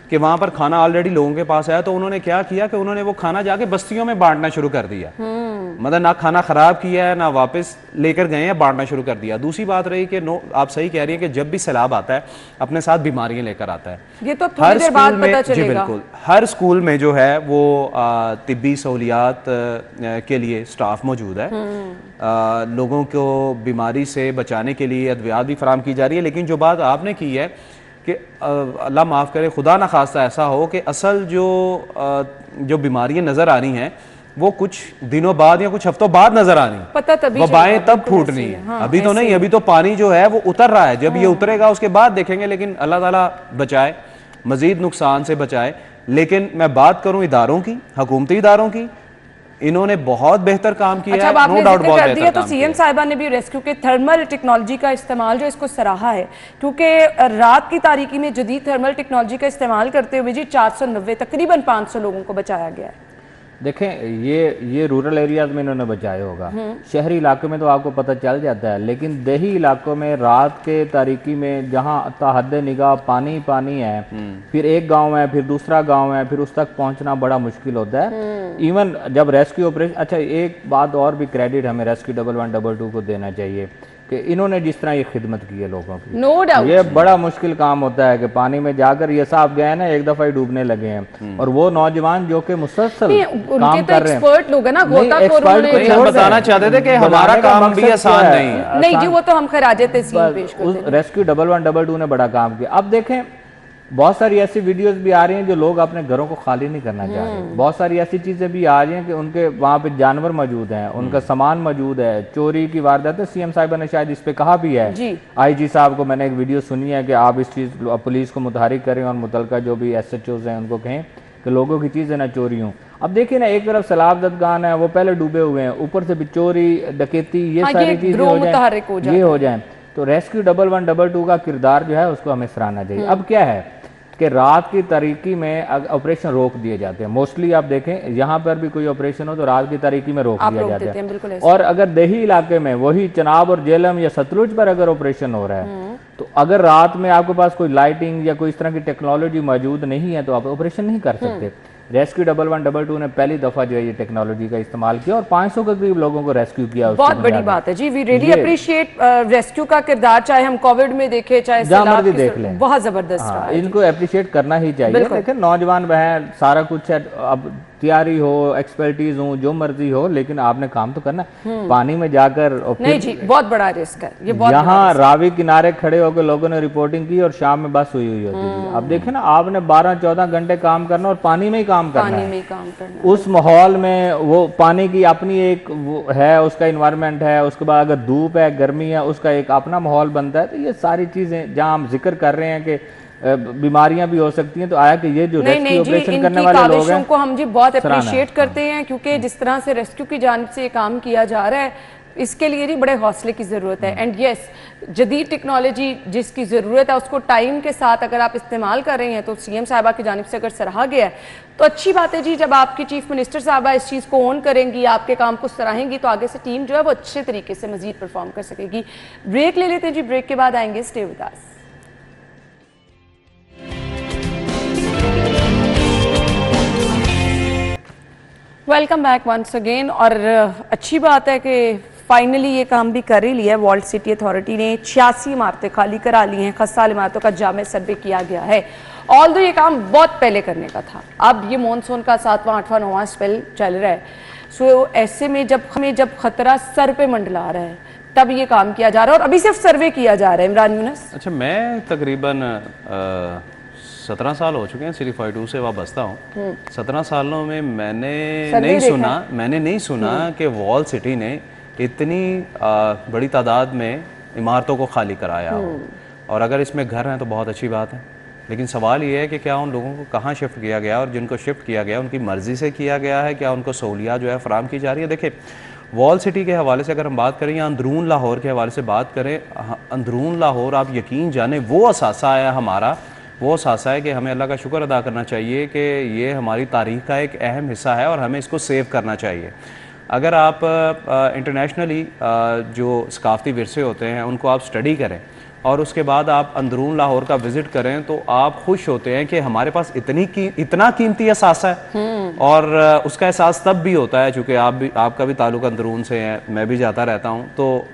कि वहाँ पर खाना ऑलरेडी लोगों के पास आया, तो उन्होंने क्या किया कि उन्होंने वो खाना जाके बस्तियों में बांटना शुरू कर दिया। मतलब ना खाना खराब किया है, ना वापस लेकर गए हैं, बांटना शुरू कर दिया। दूसरी बात रही कि आप सही कह रही है कि जब भी सैलाब आता है अपने साथ बीमारियां लेकर आता है। ये तो थोड़ी देर बाद पता चलेगा। जी बिल्कुल, हर स्कूल में जो है वो तिब्बी सहूलियात के लिए स्टाफ मौजूद है, लोगों को बीमारी से बचाने के लिए अद्वियात भी फराम की जा रही है। लेकिन जो बात आपने की है कि अल्लाह माफ़ करे, खुदा न खास्ता ऐसा हो कि असल जो बीमारियां नज़र आ रही हैं वो कुछ दिनों बाद या कुछ हफ्तों बाद नजर आनी, पता तभी वबाएं तब फूटनी है। हाँ, अभी तो नहीं, अभी तो पानी जो है वो उतर रहा है, जब ये उतरेगा उसके बाद देखेंगे। लेकिन अल्लाह ताला बचाए, मजीद नुकसान से बचाए। लेकिन मैं बात करूं इदारों की, हुकूमती इदारों की, इन्होंने बहुत बेहतर काम किया है, नो डाउट बहुत बेहतर काम किया। तो सीएम साहिबा ने भी रेस्क्यू के थर्मल टेक्नोलॉजी का इस्तेमाल जो इसको सराहा है, क्योंकि रात की तारीकी में जदीद थर्मल टेक्नोलॉजी का इस्तेमाल करते हुए जी 490 तकरीबन 500 लोगों को बचाया गया है। देखें, ये रूरल एरियाज में इन्होंने बचाया होगा, शहरी इलाकों में तो आपको पता चल जाता है, लेकिन देही इलाकों में रात के तारीकी में जहां ताहद निगाह पानी पानी है, फिर एक गांव है, फिर दूसरा गांव है, फिर उस तक पहुंचना बड़ा मुश्किल होता है। इवन जब रेस्क्यू ऑपरेशन, अच्छा एक बात और भी क्रेडिट हमें रेस्क्यू 111 122 को देना चाहिए कि इन्होंने जिस तरह ये खिदमत की है लोगों की। नो डाउट ये बड़ा मुश्किल काम होता है कि पानी में जाकर ये साहब गए ना, एक दफा ही डूबने लगे हैं, और वो नौजवान जो कि मुसलसल काम कर रहे हैं, एक्सपर्ट लोग हैं ना, बताना चाहते थे कि हमारा काम भी आसान नहीं जी, वो तो हम खराज तहसीन पेश करते हैं। रेस्क्यू 1112 ने बड़ा काम किया। अब देखें बहुत सारी ऐसी वीडियोस भी आ रही हैं जो लोग अपने घरों को खाली नहीं करना चाह रहे। बहुत सारी ऐसी चीजें भी आ रही हैं कि उनके वहां पे जानवर मौजूद हैं, उनका सामान मौजूद है, चोरी की वारदात है। सीएम साहिबा ने शायद इस पे कहा भी है, आईजी साहब को मैंने एक वीडियो सुनी है कि आप इस चीज पुलिस को मुतहरिक करें और मुतलका जो भी SHOs हैं उनको कहें कि लोगों की चीजें ना चोरी हों। अब देखिए ना, एक तरफ सैलाब ज़दगान है, वो पहले डूबे हुए हैं, ऊपर से भी चोरी डकैती ये सारी चीजें हो जाए, तो रेस्क्यू 1112 का किरदार जो है उसको हमें सराहना चाहिए। अब क्या है कि रात की तारीकी में ऑपरेशन रोक दिए जाते हैं। मोस्टली आप देखें यहाँ पर भी कोई ऑपरेशन हो तो रात की तारीकी में रोक दिया जाता है। और अगर देही इलाके में वही चनाब और जेलम या सतलुज पर अगर ऑपरेशन हो रहा है, तो अगर रात में आपके पास कोई लाइटिंग या कोई इस तरह की टेक्नोलॉजी मौजूद नहीं है तो आप ऑपरेशन नहीं कर सकते। रेस्क्यू 1112 ने पहली दफा जो है ये टेक्नोलॉजी का इस्तेमाल किया और 500 के करीब लोगों को रेस्क्यू किया। बहुत बड़ी बात है जी, वी रियली अप्रिशिएट रेस्क्यू का किरदार, चाहे हम कोविड में देखें चाहे जहां मर्जी देख लें, बहुत जबरदस्त रहा है। इनको अप्रिशिएट करना ही चाहिए। लेकिन नौजवान बहन सारा कुछ है, अब तैयारी हो, एक्सपर्टीज हो, जो मर्जी हो, लेकिन आपने काम तो करना। पानी में जाकर नहीं जी, बहुत बड़ा रिस्क है ये। यहाँ रावी किनारे खड़े होकर लोगों ने रिपोर्टिंग की और शाम में बस हुई होती थी। अब देखे ना, आपने 12-14 घंटे काम करना और पानी में ही काम करना है। उस माहौल में वो पानी की अपनी एक वो है, उसका इन्वायरमेंट है, उसके बाद अगर धूप है, गर्मी है, उसका एक अपना माहौल बनता है। तो ये सारी चीजें जहाँ हम जिक्र कर रहे हैं कि बीमारियां भी हो सकती हैं, तो आया कि ये जो रेस्क्यू ऑपरेशन करने वाले लोग हैं को हम जी बहुत अप्रिशिएट करते हैं, क्योंकि जिस तरह से रेस्क्यू की जानिब से काम किया जा रहा है, इसके लिए जी बड़े हौसले की ज़रूरत है। एंड यस, जदीद टेक्नोलॉजी जिसकी ज़रूरत है उसको टाइम के साथ अगर आप इस्तेमाल कर रहे हैं, तो सीएम साहिबा की जानिब से अगर सराहा गया है तो अच्छी बात है जी। जब आपकी चीफ मिनिस्टर साहिबा इस चीज़ को ऑन करेंगी, आपके काम को सराहेंगी, तो आगे से टीम जो है वो अच्छे तरीके से मजीद परफॉर्म कर सकेगी। ब्रेक ले लेते हैं जी, ब्रेक के बाद आएंगे, stay with us. Welcome back once again. और अच्छी बात है कि फाइनली ये काम भी कर ही लिया है। वॉल्ड सिटी अथॉरिटी ने 86 इमारतें खाली करा ली हैं, खस्ताल इमारतों का जामे सर्वे किया गया है। ऑल्दो ये काम बहुत पहले करने का था, अब ये मॉनसून का 7वां 8वां 9वां स्पेल चल रहा है। सो ऐसे में जब खतरा सर पे मंडला रहा है तब ये काम किया जा रहा है, और अभी सिर्फ सर्वे किया जा रहा है। इमरान यूनुस, अच्छा, मैं तकरीबन 17 साल हो चुके हैं, सिटी 42 से वाबस्ता हूँ। 17 सालों में मैंने नहीं सुना कि वॉल सिटी ने इतनी बड़ी तादाद में इमारतों को खाली कराया हो। और अगर इसमें घर हैं तो बहुत अच्छी बात है, लेकिन सवाल ये है कि क्या उन लोगों को कहाँ शिफ्ट किया गया, और जिनको शिफ्ट किया गया उनकी मर्जी से किया गया है, क्या उनको सहूलियात जो है फराहम की जा रही है। देखिए, वॉल सिटी के हवाले से अगर हम बात करें या अंदरून लाहौर के हवाले से बात करें, अंदरून लाहौर आप यकीन जाने वो असासा है हमारा, वो असासा है कि हमें अल्लाह का शुक्र अदा करना चाहिए कि ये हमारी तारीख़ का एक अहम हिस्सा है और हमें इसको सेव करना चाहिए। अगर आप इंटरनेशनली जो सकाफ़ती विरसे होते हैं उनको आप स्टडी करें और उसके बाद आप अंदरून लाहौर का विज़िट करें, तो आप खुश होते हैं कि हमारे पास इतना कीमती असासा है। और उसका एहसास तब भी होता है, चूँकि आपका भी ताल्लुक़ अंदरून से है, मैं भी जाता रहता हूँ, तो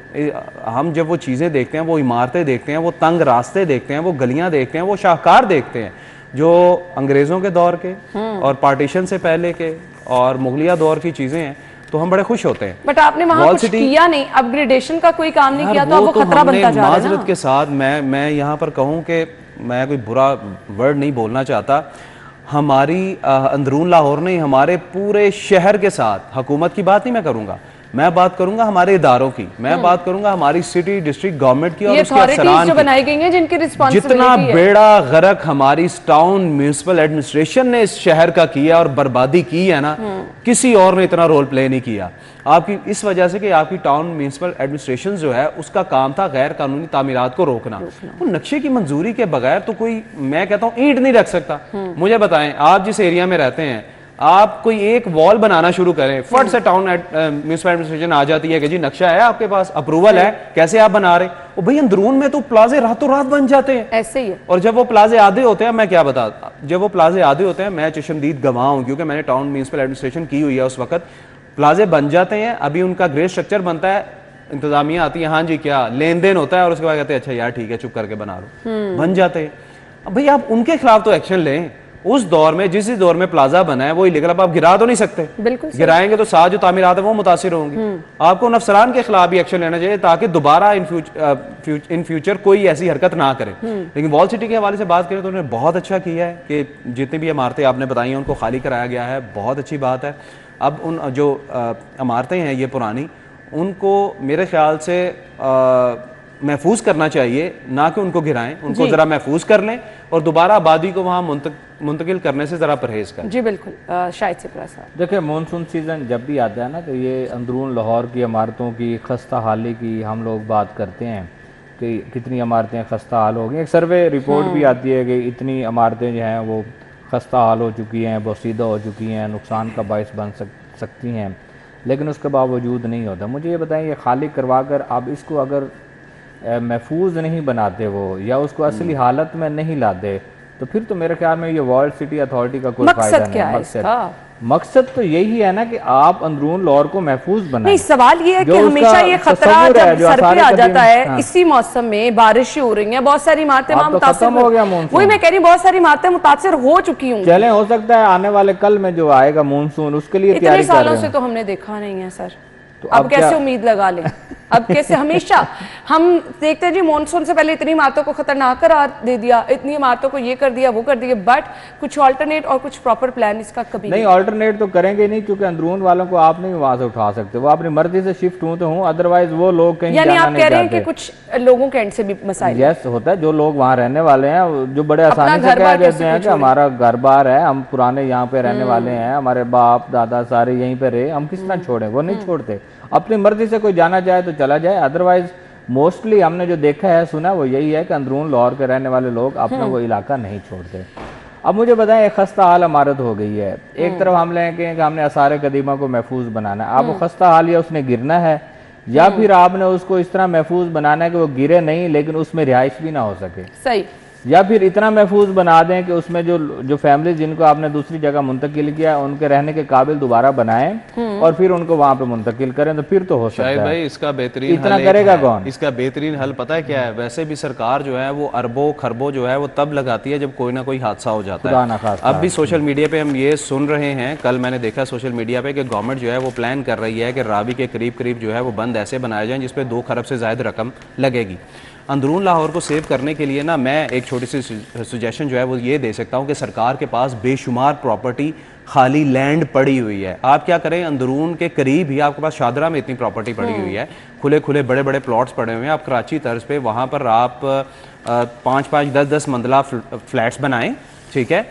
हम जब वो चीज़ें देखते हैं, वो इमारतें देखते हैं, वो तंग रास्ते देखते हैं, वो गलियाँ देखते हैं, वो शाहकार देखते हैं जो अंग्रेज़ों के दौर के और पार्टीशन से पहले के और मुगलिया दौर की चीज़ें हैं, तो हम बड़े खुश होते हैं। बट आपने वहां कुछ किया नहीं, अपग्रेडेशन का कोई काम नहीं किया, तो अब वो खतरा बनता जा रहा है ना। माजरत के साथ मैं यहाँ पर कहूँ कि मैं कोई बुरा वर्ड नहीं बोलना चाहता, हमारी अंदरून लाहौर नहीं, हमारे पूरे शहर के साथ, हुकूमत की बात नहीं मैं करूँगा, मैं बात करूंगा हमारे इदारों की, मैं बात करूंगा हमारी सिटी डिस्ट्रिक्ट गवर्नमेंट की और उसके अफसरान जो बनाई गई हैं जिनकी रिस्पांसिबिलिटी जितना बेड़ा गर्क हमारी टाउन म्यूनिसिपल एडमिनिस्ट्रेशन ने इस शहर का किया और बर्बादी की है ना, किसी और ने इतना रोल प्ले नहीं किया। आपकी इस वजह से कि आपकी टाउन म्यूनिसिपल एडमिनिस्ट्रेशन जो है उसका काम था गैर कानूनी तामीरात को रोकना। वो नक्शे की मंजूरी के बगैर तो कोई, मैं कहता हूँ, ईंट नहीं रख सकता। मुझे बताएं, आप जिस एरिया में रहते हैं, आप कोई एक वॉल बनाना शुरू करें, फट से टाउन म्यूनिसिपल एडमिनिस्ट्रेशन आ जाती है कि जी नक्शा है आपके पास, अप्रूवल है, कैसे आप बना रहे हो। भाई अंदरून में तो प्लाजे रातों रात बन जाते हैं, ऐसे ही है। और जब वो प्लाजे आधे होते हैं, मैं क्या बता, जब वो प्लाजे आधे होते हैं, मैं चशमदीद गवाह हूं क्योंकि मैंने टाउन म्यूनिसिपल एडमिनिस्ट्रेशन की हुई है, उस वक्त प्लाजे बन जाते हैं, अभी उनका ग्रे स्ट्रक्चर बनता है, इंतजामिया आती है, हाँ जी क्या लेन देन होता है, और उसके बाद कहते हैं अच्छा यार ठीक है चुप करके बना लो, बन जाते हैं। अब भाई आप उनके खिलाफ तो एक्शन लें। उस दौर में, जिस दौर में प्लाजा बना है वो इलीगल, अब आप गिरा तो नहीं सकते, गिराएंगे तो साथ जो तामीरात है वो मुतासिर होंगी। आपको उन अफसरान के खिलाफ भी एक्शन लेना चाहिए ताकि दोबारा इन फ्यूचर कोई ऐसी हरकत ना करे। लेकिन वॉल सिटी के हवाले से बात करें तो उन्होंने बहुत अच्छा किया है कि जितनी भी इमारतें आपने बताई हैं उनको खाली कराया गया है, बहुत अच्छी बात है। अब उन जो इमारतें हैं ये पुरानी, उनको मेरे ख्याल से महफूज करना चाहिए, ना कि उनको गिराएं, उनको जरा महफूज कर लें और दोबारा आबादी को वहाँ मुंतकिल करने से जरा परहेज करें। जी बिल्कुल। शाहिद सिपरा साहब, देखिए मानसून सीज़न जब भी आता है ना तो ये अंदरून लाहौर की इमारतों की खस्ता हाली की हम लोग बात करते हैं कि कितनी इमारतें खस्ता हाल हो गई। एक सर्वे रिपोर्ट भी आती है कि इतनी इमारतें जो हैं वो खस्ता हाल हो चुकी हैं, बोसीदा हो चुकी हैं, नुकसान का बायस बन सकती हैं, लेकिन उसके बावजूद नहीं होता। मुझे ये बताएं, ये खाली करवा कर आप इसको अगर महफूज नहीं बनाते वो, या उसको असली हालत में नहीं लाते, तो फिर तो मेरे ख्याल में ये वर्ल्ड सिटी अथॉरिटी का कोई फायदा नहीं। मकसद तो यही है ना कि आप अंदरून लाहौर को महफूज बनाएं। नहीं, सवाल ये है कि हमेशा ये खतरा जब सर पे आ जाता है, इसी मौसम में बारिशें हो रही हैं, बहुत सारी इमारतें मुतासिर हो गया। वही मैं कह रही हूँ, बहुत सारी इमारतें मुतासिर हो चुकी हूँ। चले, हो सकता है आने वाले कल में जो आएगा मानसून उसके लिए इतने सालों से तो हमने देखा नहीं है सर, तो अब कैसे उम्मीद लगा लें? अब कैसे? हमेशा हम देखते हैं जी मॉनसून से पहले इतनी इमारतों को खतरनाक करार दे दिया, इतनी इमारतों को ये कर दिया वो कर दिया, बट कुछ ऑल्टरनेट और कुछ प्रॉपर प्लान इसका कभी नहीं। ऑल्टरनेट तो करेंगे नहीं, क्योंकि अंदरून वालों को आप नहीं वहां से उठा सकते, वो अपनी मर्जी से शिफ्ट हूं तो हूं, अदरवाइज वो लोग कहीं यानी आप कह रहे हैं कि कुछ लोगों के एंड से भी मसाइल यस होता है। जो लोग वहाँ रहने वाले हैं जो बड़े आसानी से कह देते हैं कि हमारा घर बार है, हम पुराने यहाँ पे रहने वाले हैं, हमारे बाप दादा सारे यहीं पे रहे, हम किस तरह छोड़े? वो नहीं छोड़ते। अपनी मर्जी से कोई जाना चाहे तो चला जाए, अदरवाइज मोस्टली हमने जो देखा है सुना वो यही है कि अंदरून लाहौर के रहने वाले लोग अपना वो इलाका नहीं छोड़ते। अब मुझे बताएं, एक खस्ता हाल इमारत हो गई है, एक तरफ हम लेंगे कि हमने आसार कदीमा को महफूज बनाना है। अब वो खस्ता हाल या उसने गिरना है, या फिर आपने उसको इस तरह महफूज बनाना है कि वो गिरे नहीं लेकिन उसमें रिहाइश भी ना हो सके। सही। या फिर इतना महफूज बना दें कि उसमें जो फैमिली जिनको आपने दूसरी जगह मुंतकिल किया उनके रहने के काबिल दोबारा बनाएं और फिर उनको वहां पे मुंतकिल करें, तो फिर तो हो सकता है। भाई इसका बेहतरीन इतना करेगा कौन? इसका बेहतरीन हल पता है क्या है? वैसे भी सरकार जो है वो अरबों खरबों जो है वो तब लगाती है जब कोई ना कोई हादसा हो जाता है। अब भी सोशल मीडिया पे हम ये सुन रहे हैं, कल मैंने देखा सोशल मीडिया पे कि गवर्नमेंट जो है वो प्लान कर रही है कि रावी के करीब करीब जो है वो बंद ऐसे बनाए जाएं जिसपे 2 खरब से ज्यादा रकम लगेगी। अंदरून लाहौर को सेव करने के लिए ना मैं एक छोटी सी सजेशन जो है वो ये दे सकता हूँ कि सरकार के पास बेशुमार प्रॉपर्टी खाली लैंड पड़ी हुई है। आप क्या करें, अंदरून के करीब ही आपके पास शादरा में इतनी प्रॉपर्टी पड़ी हुई है, खुले खुले बड़े बड़े प्लॉट्स पड़े हुए हैं। आप कराची तर्ज पे वहाँ पर आप 5-5, 10-10 मंजिला फ्लैट्स बनाएं, ठीक है।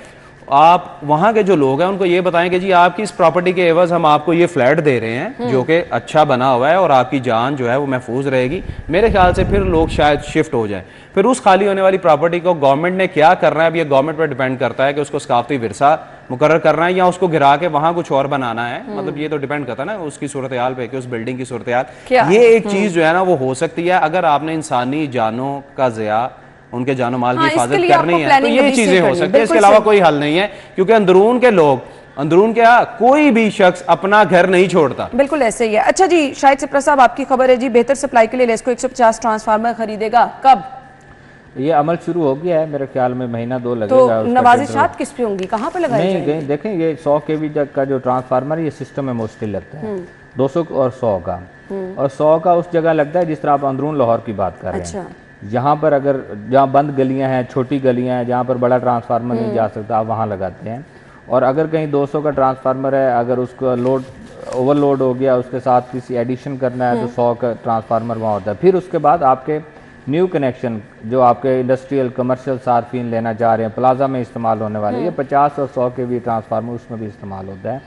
आप वहाँ के जो लोग हैं उनको ये बताएं कि जी आपकी इस प्रॉपर्टी के एवज हम आपको ये फ्लैट दे रहे हैं जो कि अच्छा बना हुआ है और आपकी जान जो है वो महफूज रहेगी। मेरे ख्याल से फिर लोग शायद शिफ्ट हो जाएं। फिर उस खाली होने वाली प्रॉपर्टी को गवर्नमेंट ने क्या करना है, अब ये गवर्नमेंट पर डिपेंड करता है कि उसको सकाफती विरसा मुकर्रर करना है या उसको गिरा के वहाँ कुछ और बनाना है। मतलब ये तो डिपेंड करता है ना उसकी सूरत हाल पे कि उस बिल्डिंग की सूरत हाल। ये एक चीज़ जो है ना वो हो सकती है अगर आपने इंसानी जानों का ज़िया, उनके जानो माल की हिफाजत करनी है तो ये चीजें हो सकती है, इसके अलावा कोई हल नहीं है। क्योंकि अंदरून के लोग, अंदरून क्या कोई भी शख्स अपना घर नहीं छोड़ता। बिल्कुल ऐसे ही है। अच्छा जी शाहिद सिपरा साहब, आपकी खबर है जी बेहतर सप्लाई के लिए लेस्को 150 ट्रांसफार्मर खरीदेगा, कब? ये अमल शुरू हो गया है, मेरे ख्याल में महीना 2 लगेगा। तो नवाजिशात किस पे होंगी, कहाँ पे लगाई जाएंगी? देखें ये 100 kV तक का जो ट्रांसफार्मर ये सिस्टम में मोस्टली लगता है, 200 और 100 का, और 100 का उस जगह लगता है जिस तरह आप अंदरून लाहौर की बात कर रहे हैं। यहाँ पर अगर जहाँ बंद गलियाँ हैं, छोटी गलियाँ हैं, जहाँ पर बड़ा ट्रांसफार्मर नहीं जा सकता, आप वहाँ लगाते हैं। और अगर कहीं 200 का ट्रांसफार्मर है, अगर उसका लोड ओवरलोड हो गया, उसके साथ किसी एडिशन करना है तो 100 का ट्रांसफार्मर वहाँ होता है। फिर उसके बाद आपके न्यू कनेक्शन जो आपके इंडस्ट्रियल कमर्शियल सार्फिन लेना चाह रहे हैं, प्लाजा में इस्तेमाल होने वाले, ये 50 और 100 के भी ट्रांसफार्मर उसमें भी इस्तेमाल होता है।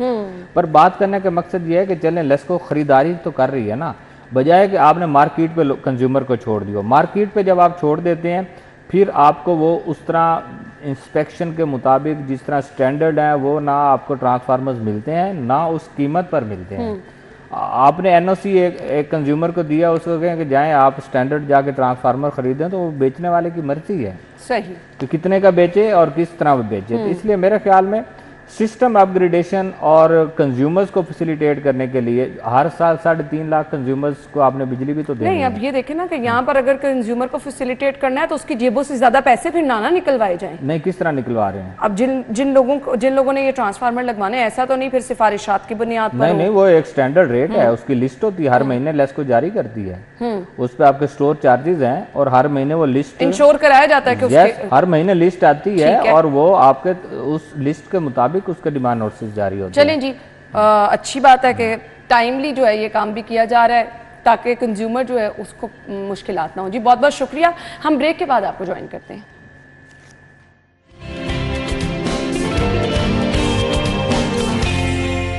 पर बात करने का मकसद ये है कि चलें लेस्को खरीदारी तो कर रही है ना, बजाय कि आपने मार्केट पे कंज्यूमर को छोड़ दियो। मार्केट पे जब आप छोड़ देते हैं फिर आपको वो उस तरह इंस्पेक्शन के मुताबिक जिस तरह स्टैंडर्ड है वो ना आपको ट्रांसफार्मर्स मिलते हैं ना उस कीमत पर मिलते हैं। आपने एनओसी एक कंज्यूमर को दिया, उसको कहें कि जाएं आप स्टैंडर्ड जाके ट्रांसफार्मर खरीदें, तो वो बेचने वाले की मर्जी है सही, तो कितने का बेचे और किस तरह वो बेचे। तो इसलिए मेरे ख्याल में सिस्टम अपग्रेडेशन और कंज्यूमर्स को फैसिलिटेट करने के लिए हर साल 3.5 लाख कंज्यूमर्स को आपने बिजली भी तो देनी नहीं। अब ये देखें ना कि यहाँ पर अगर कंज्यूमर को फैसिलिटेट करना है तो उसकी जेबों से ज्यादा पैसे फिर ना निकलवाए जाएं। नहीं, किस तरह निकलवा रहे हैं? अब जिन लोगों ने ये ट्रांसफार्मर लगवाने, ऐसा तो नहीं फिर सिफारिशात की बुनियाद पर? नहीं, वो एक स्टैंडर्ड रेट है, उसकी लिस्ट होती है, हर महीने लेस को जारी करती है, उस पर आपके स्टोर चार्जेस हैं और हर महीने वो लिस्ट इंश्योर कराया जाता है कि हर महीने लिस्ट आती है और वो आपके उस लिस्ट के मुताबिक उसके डिमांड नोटिस जारी होते हैं। चलें जी, अच्छी बात है कि टाइमली जो है ये काम भी किया जा रहा है ताकि कंज्यूमर जो है उसको मुश्किलात ना हो। जी बहुत बहुत शुक्रिया। हम ब्रेक के बाद आपको ज्वाइन करते हैं।